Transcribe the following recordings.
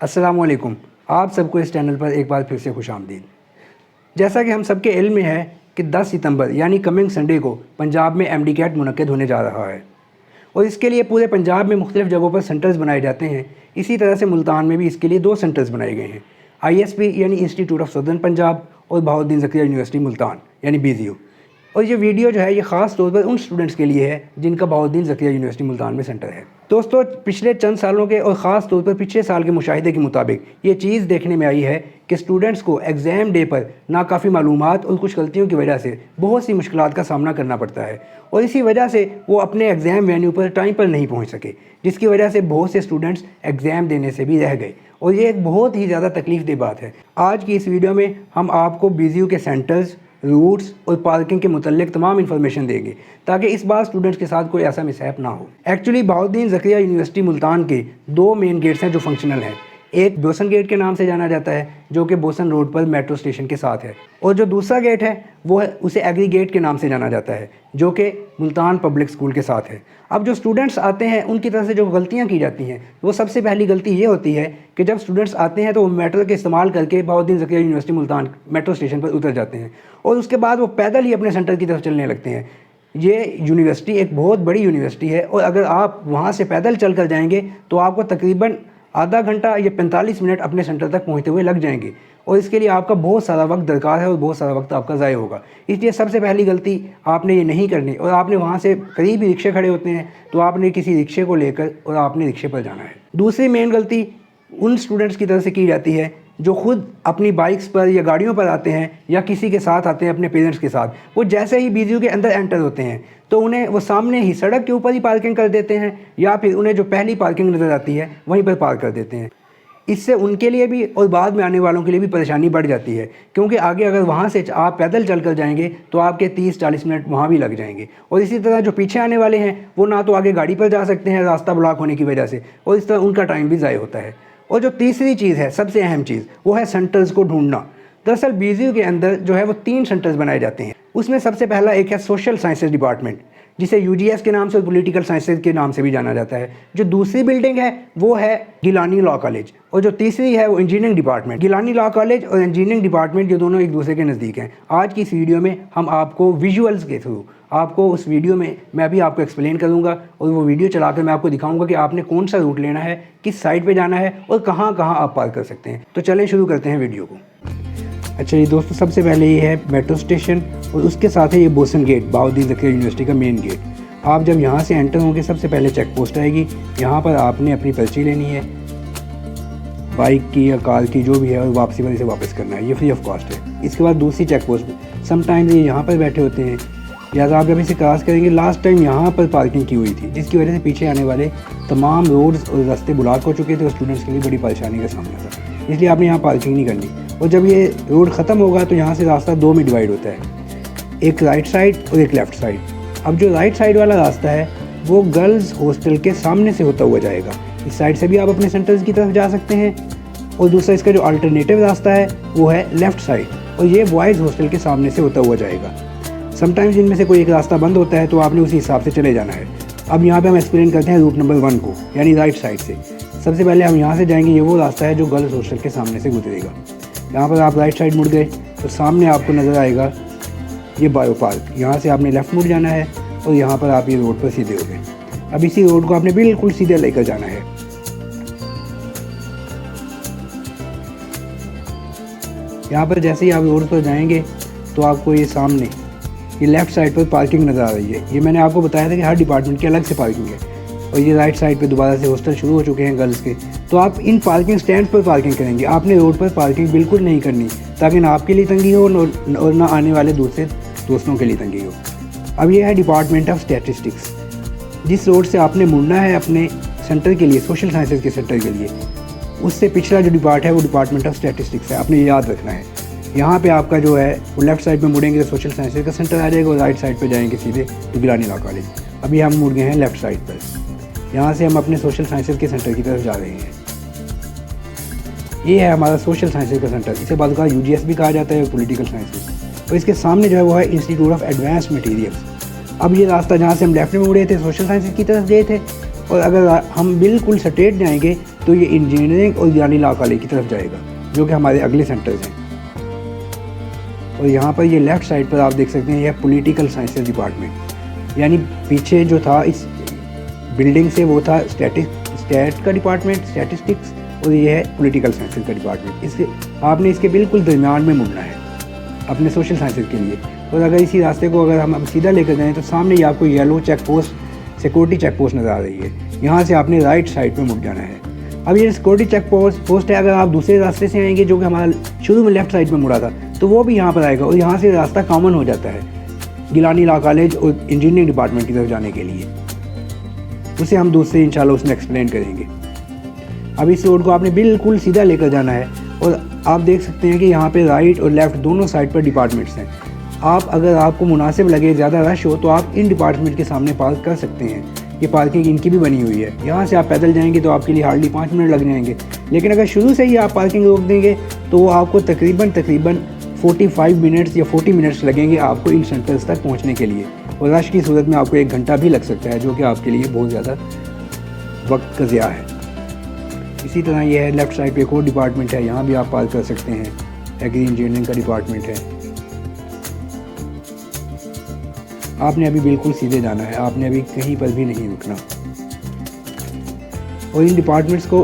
अस्सलामुअलैकुम। आप सबको इस चैनल पर एक बार फिर से खुशामदीद। जैसा कि हम सबके इल्म में है कि 10 सितंबर यानी कमिंग संडे को पंजाब में MD-CAT मुनक्किद होने जा रहा है और इसके लिए पूरे पंजाब में मुख्तलिफ़ जगहों पर सेंटर्स बनाए जाते हैं। इसी तरह से मुल्तान में भी इसके लिए 2 सेंटर्स बनाए गए हैं, ISP यानी इंस्टीट्यूट ऑफ सदर्न पंजाब और बहाउद्दीन ज़किया यूनिवर्सिटी मुल्तान यानी BZU। और ये वीडियो जो है ये ख़ास तौर पर उन स्टूडेंट्स के लिए है जिनका बहाउद्दीन ज़किया यूनिवर्सिटी मुल्तान में सेंटर है। दोस्तों, पिछले चंद सालों के और ख़ास तौर पर पिछले साल के मुशाहिदे के मुताबिक ये चीज़ देखने में आई है कि स्टूडेंट्स को एग्ज़ाम डे पर नाकाफ़ी मालूमात और कुछ गलतियों की वजह से बहुत सी मुश्किलात का सामना करना पड़ता है और इसी वजह से वो अपने एग्ज़ाम वेन्यू पर टाइम पर नहीं पहुँच सके, जिसकी वजह से बहुत से स्टूडेंट्स एग्ज़ाम देने से भी रह गए और ये एक बहुत ही ज़्यादा तकलीफ़ देह बात है। आज की इस वीडियो में हम आपको BZU के सेंटर्स, रूट्स और पार्किंग के मुतल्लिक तमाम इन्फॉर्मेशन देंगे ताकि इस बार स्टूडेंट्स के साथ कोई ऐसा मिसहैप ना हो। एक्चुअली बहाउद्दीन ज़किया यूनिवर्सिटी मुल्तान के 2 मेन गेट्स हैं जो फंक्शनल हैं। एक बोसन गेट के नाम से जाना जाता है जो कि बोसन रोड पर मेट्रो स्टेशन के साथ है, और जो दूसरा गेट है वो है उसे एग्री गेट के नाम से जाना जाता है जो कि मुल्तान पब्लिक स्कूल के साथ है। अब जो स्टूडेंट्स आते हैं उनकी तरफ से जो गलतियां की जाती हैं वो सबसे पहली गलती ये होती है कि जब स्टूडेंट्स आते हैं तो वो मेट्रो के इस्तेमाल करके Bahauddin Zakariya university Multan metro station पर उतर जाते हैं और उसके बाद वो पैदल ही अपने सेंटर की तरफ चलने लगते हैं। ये यूनिवर्सिटी एक बहुत बड़ी यूनिवर्सिटी है और अगर आप वहाँ से पैदल चल कर जाएंगे तो आपको तकरीबन आधा घंटा या 45 मिनट अपने सेंटर तक पहुँचते हुए लग जाएंगे और इसके लिए आपका बहुत सारा वक्त दरकार है और बहुत सारा वक्त आपका ज़ाय होगा। इसलिए सबसे पहली गलती आपने ये नहीं करनी और आपने वहाँ से करीब ही रिक्शे खड़े होते हैं तो आपने किसी रिक्शे को लेकर और आपने रिक्शे पर जाना है। दूसरी मेन गलती उन स्टूडेंट्स की तरफ से की जाती है जो खुद अपनी बाइक्स पर या गाड़ियों पर आते हैं या किसी के साथ आते हैं अपने पेरेंट्स के साथ। वो जैसे ही BZU के अंदर एंटर होते हैं तो उन्हें वो सामने ही सड़क के ऊपर ही पार्किंग कर देते हैं या फिर उन्हें जो पहली पार्किंग नज़र आती है वहीं पर पार्क कर देते हैं। इससे उनके लिए भी और बाद में आने वालों के लिए भी परेशानी बढ़ जाती है क्योंकि आगे अगर वहाँ से आप पैदल चल कर जाएंगे तो आपके 30-40 मिनट वहाँ भी लग जाएंगे और इसी तरह जो पीछे आने वाले हैं वो ना तो आगे गाड़ी पर जा सकते हैं रास्ता ब्लॉक होने की वजह से, और इस तरह उनका टाइम भी ज़ाय होता है। और जो तीसरी चीज़ है, सबसे अहम चीज़, वो है सेंटर्स को ढूंढना। दरअसल BZU के अंदर जो है वो 3 सेंटर्स बनाए जाते हैं। उसमें सबसे पहला एक है सोशल साइंसेज डिपार्टमेंट जिसे UGS के नाम से और पॉलिटिकल साइंसेज के नाम से भी जाना जाता है। जो दूसरी बिल्डिंग है वो है गिलानी लॉ कॉलेज और जो तीसरी है वो engineering department. Gilani law college और इंजीनियरिंग डिपार्टमेंट ये दोनों एक दूसरे के नज़दीक हैं। आज की इस वीडियो में हम आपको विजुअल्स के थ्रू आपको उस वीडियो में मैं भी आपको एक्सप्लेन करूंगा और वो वीडियो चलाकर मैं आपको दिखाऊंगा कि आपने कौन सा रूट लेना है, किस साइड पे जाना है और कहाँ कहाँ आप पार्क कर सकते हैं। तो चलें शुरू करते हैं वीडियो को। अच्छा जी दोस्तों, सबसे पहले ये है मेट्रो स्टेशन और उसके साथ है ये बोसन गेट, बहाउद्दीन ज़किया यूनिवर्सिटी का मेन गेट। आप जब यहाँ से एंटर होंगे सबसे पहले चेक पोस्ट आएगी। यहाँ पर आपने अपनी पर्ची लेनी है बाइक की या कार की जो भी है और वापसी पर इसे वापस करना है, ये फ्री ऑफ कॉस्ट है। इसके बाद दूसरी चेक पोस्ट, समटाइम्स ये यहाँ पर बैठे होते हैं या आप जब इसे क्रॉस करेंगे, लास्ट टाइम यहाँ पर पार्किंग की हुई थी जिसकी वजह से पीछे आने वाले तमाम रोड्स और रास्ते ब्लॉक हो चुके थे और स्टूडेंट्स के लिए बड़ी परेशानी का सामना था, इसलिए आपने यहाँ पार्किंग नहीं करनी। और जब ये रोड ख़त्म होगा तो यहाँ से रास्ता 2 में डिवाइड होता है, एक राइट साइड और एक लेफ़्ट साइड। अब जो राइट साइड वाला रास्ता है वो गर्ल्स हॉस्टल के सामने से होता हुआ जाएगा, इस साइड से भी आप अपने सेंटर्स की तरफ जा सकते हैं। और दूसरा इसका जो अल्टरनेटिव रास्ता है वो है लेफ़्ट साइड और ये बॉयज़ हॉस्टल के सामने से होता हुआ जाएगा। समटाइम्स इनमें से कोई एक रास्ता बंद होता है तो आपने उसी हिसाब से चले जाना है। अब यहाँ पे हम एक्सप्लेन करते हैं रूट नंबर 1 को, यानी राइट साइड से। सबसे पहले हम यहाँ से जाएंगे, ये वो रास्ता है जो गर्ल्स हॉस्टल के सामने से गुजरेगा। यहाँ पर आप राइट साइड मुड़ गए तो सामने आपको नज़र आएगा ये बायो पार्क। यहाँ से आपने लेफ़्ट मुड़ जाना है और यहाँ पर आप ये रोड पर सीधे हो गए। अब इसी रोड को आपने बिल्कुल सीधे लेकर जाना है। यहाँ पर जैसे ही आप रोड पर जाएंगे तो आपको ये सामने ये लेफ़्ट साइड पर पार्किंग नज़र आ रही है। ये मैंने आपको बताया था कि हर डिपार्टमेंट की अलग से पार्किंग है। और ये राइट साइड पे दोबारा से हॉस्टल शुरू हो चुके हैं गर्ल्स के, तो आप इन पार्किंग स्टैंड पर पार्किंग करेंगे। आपने रोड पर पार्किंग बिल्कुल नहीं करनी ताकि ना आपके लिए तंगी हो और ना आने वाले दूसरे दोस्तों के लिए तंगी हो। अब ये है डिपार्टमेंट ऑफ स्टैटिस्टिक्स, जिस रोड से आपने मुड़ना है अपने सेंटर के लिए, सोशल साइंसेज के सेंटर के लिए, उससे पिछला जो डिपार्ट है वो डिपार्टमेंट ऑफ स्टैटिस्टिक्स है, आपने ये याद रखना है। यहाँ पे आपका जो है वो लेफ़्ट साइड में मुड़ेंगे तो सोशल साइंसेज का सेंटर आ जाएगा और राइट साइड पे जाएंगे सीधे तो गिलानी लॉ कॉलेज। अभी हम मुड़ गए हैं लेफ़्ट साइड पर, यहाँ से हम अपने सोशल साइंसेज के सेंटर की तरफ जा रहे हैं। ये है हमारा सोशल साइंसेज का सेंटर, इसे बाद का UGS भी कहा जाता है, पॉलिटिकल साइंसेज। और इसके सामने जो है वो है इंस्टीट्यूट ऑफ एडवांस्ड मटीरियल्स। अब ये रास्ता जहाँ से हम लेफ्ट में मुड़े थे सोशल साइंसेज की तरफ गए थे, और अगर हम बिल्कुल स्ट्रेट जाएंगे तो ये इंजीनियरिंग और गिलानी लॉ कॉलेज की तरफ जाएगा, जो कि हमारे अगले सेंटर्स हैं। और यहाँ पर ये लेफ़्ट साइड पर आप देख सकते हैं, यह पॉलिटिकल साइंसेज डिपार्टमेंट, यानी पीछे जो था इस बिल्डिंग से वो था स्टैट का डिपार्टमेंट, स्टैटिस्टिक्स, और ये है पॉलिटिकल साइंसेज का डिपार्टमेंट। इससे आपने इसके बिल्कुल दरमियान में मुड़ना है अपने सोशल साइंसेज के लिए। और अगर इसी रास्ते को अगर हम सीधा लेकर जाएँ तो सामने ही आपको yellow check post, security check post नज़र आ रही है। यहाँ से आपने राइट साइड पे मुड़ जाना है। अब ये सिक्योरिटी चेक पोस्ट है, अगर आप दूसरे रास्ते से आएंगे जो कि हमारा शुरू में लेफ़्ट साइड में मुड़ा था, तो वो भी यहाँ पर आएगा और यहाँ से रास्ता कॉमन हो जाता है गिलानी लॉ कॉलेज और इंजीनियरिंग डिपार्टमेंट की तरफ जाने के लिए। उसे हम दूसरे इंशाल्लाह उसमें एक्सप्लेन करेंगे। अब इस रोड को आपने बिल्कुल सीधा लेकर जाना है और आप देख सकते हैं कि यहाँ पे राइट और लेफ़्ट दोनों साइड पर डिपार्टमेंट्स हैं। आप अगर आपको मुनासिब लगे, ज़्यादा रश हो, तो आप इन डिपार्टमेंट के सामने पार्क कर सकते हैं। ये पार्किंग इनकी भी बनी हुई है। यहाँ से आप पैदल जाएंगे तो आपके लिए हार्डली 5 मिनट लग जाएंगे, लेकिन अगर शुरू से ही आप पार्किंग रोक देंगे तो वो आपको तकरीबन 45 मिनट्स या 40 मिनट्स लगेंगे आपको इन सेंटर्स तक पहुँचने के लिए। और रश की सूरत में आपको 1 घंटा भी लग सकता है, जो कि आपके लिए बहुत ज़्यादा वक्त का ज़िया है। इसी तरह ये है लेफ़्ट साइड पे एक और डिपार्टमेंट है, यहाँ भी आप पार्क कर सकते हैं। एग्री इंजीनियरिंग का डिपार्टमेंट है। आपने अभी बिल्कुल सीधे जाना है, आपने अभी कहीं पर भी नहीं रुकना। और इन डिपार्टमेंट्स को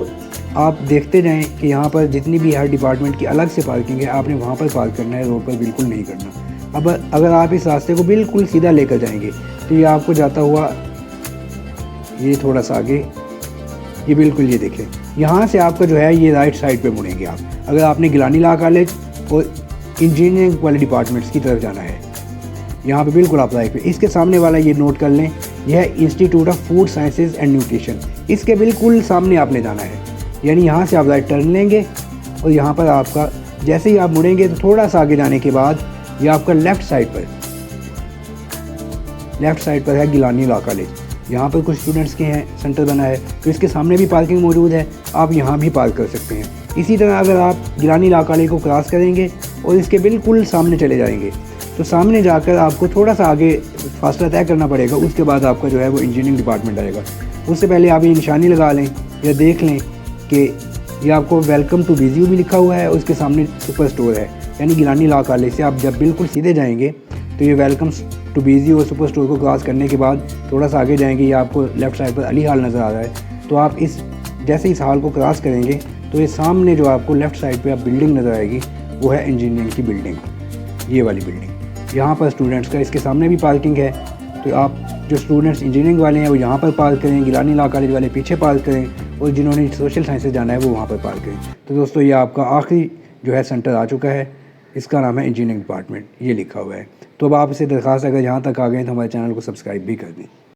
आप देखते जाएं कि यहाँ पर जितनी भी हर डिपार्टमेंट की अलग से पार्किंग है, आपने वहाँ पर पार्क करना है, रोड पर बिल्कुल नहीं करना। अब अगर आप इस रास्ते को बिल्कुल सीधा लेकर जाएंगे तो ये आपको जाता हुआ, ये थोड़ा सा आगे, ये बिल्कुल ये देखें, यहाँ से आपका जो है ये राइट साइड पे मुड़ेंगे आप, अगर आपने गिलानी लॉ कॉलेज और इंजीनियरिंग वाले डिपार्टमेंट्स की तरफ जाना है। यहाँ पे बिल्कुल आप राइट पे, इसके सामने वाला ये नोट कर लें, यह है institute of food sciences and nutrition. इसके बिल्कुल सामने आपने जाना है, यानी यहाँ से आप राइट टर्न लेंगे और यहाँ पर आपका जैसे ही आप मुड़ेंगे तो थोड़ा सा आगे जाने के बाद ये आपका लेफ़्ट साइड पर है गिलानी लॉ कॉलेज। यहाँ पर कुछ स्टूडेंट्स के हैं सेंटर बना है, तो इसके सामने भी पार्किंग मौजूद है, आप यहाँ भी पार्क कर सकते हैं। इसी तरह अगर आप गिलानी लॉ कॉलेज को क्रॉस करेंगे और इसके बिल्कुल सामने चले जाएंगे तो सामने जाकर आपको थोड़ा सा आगे फासला तय करना पड़ेगा, उसके बाद आपका जो है वो इंजीनियरिंग डिपार्टमेंट आएगा। उससे पहले आप ये निशानी लगा लें या देख लें कि ये आपको वेलकम टू BZU भी लिखा हुआ है और उसके सामने सुपर स्टोर है, यानी गिलानी लॉ कॉलेज से आप जब बिल्कुल सीधे जाएंगे तो ये वेलकम टू BZU और सुपर स्टोर को क्रॉस करने के बाद थोड़ा सा आगे जाएंगे, ये आपको लेफ़्ट साइड पर अली हॉल नज़र आ रहा है। तो आप जैसे इस हॉल को क्रॉस करेंगे तो ये सामने जो आपको लेफ़्ट साइड पे आप बिल्डिंग नज़र आएगी वो है इंजीनियरिंग की बिल्डिंग, ये वाली बिल्डिंग। यहाँ पर स्टूडेंट्स का इसके सामने भी पार्किंग है, तो आप जो स्टूडेंट्स इंजीनियरिंग वाले हैं वो यहाँ पर पार्क करें, गिलानी लॉ कॉलेज वाले पीछे पार्क करें और जिन्होंने सोशल साइंसेज जाना है वो वहाँ पर पार्क करें। तो दोस्तों ये आपका आखिरी जो है सेंटर आ चुका है, इसका नाम है इंजीनियरिंग डिपार्टमेंट, ये लिखा हुआ है। तो अब आप इसे दरख्वास्त अगर यहाँ तक आ गए तो हमारे चैनल को सब्सक्राइब भी कर दें।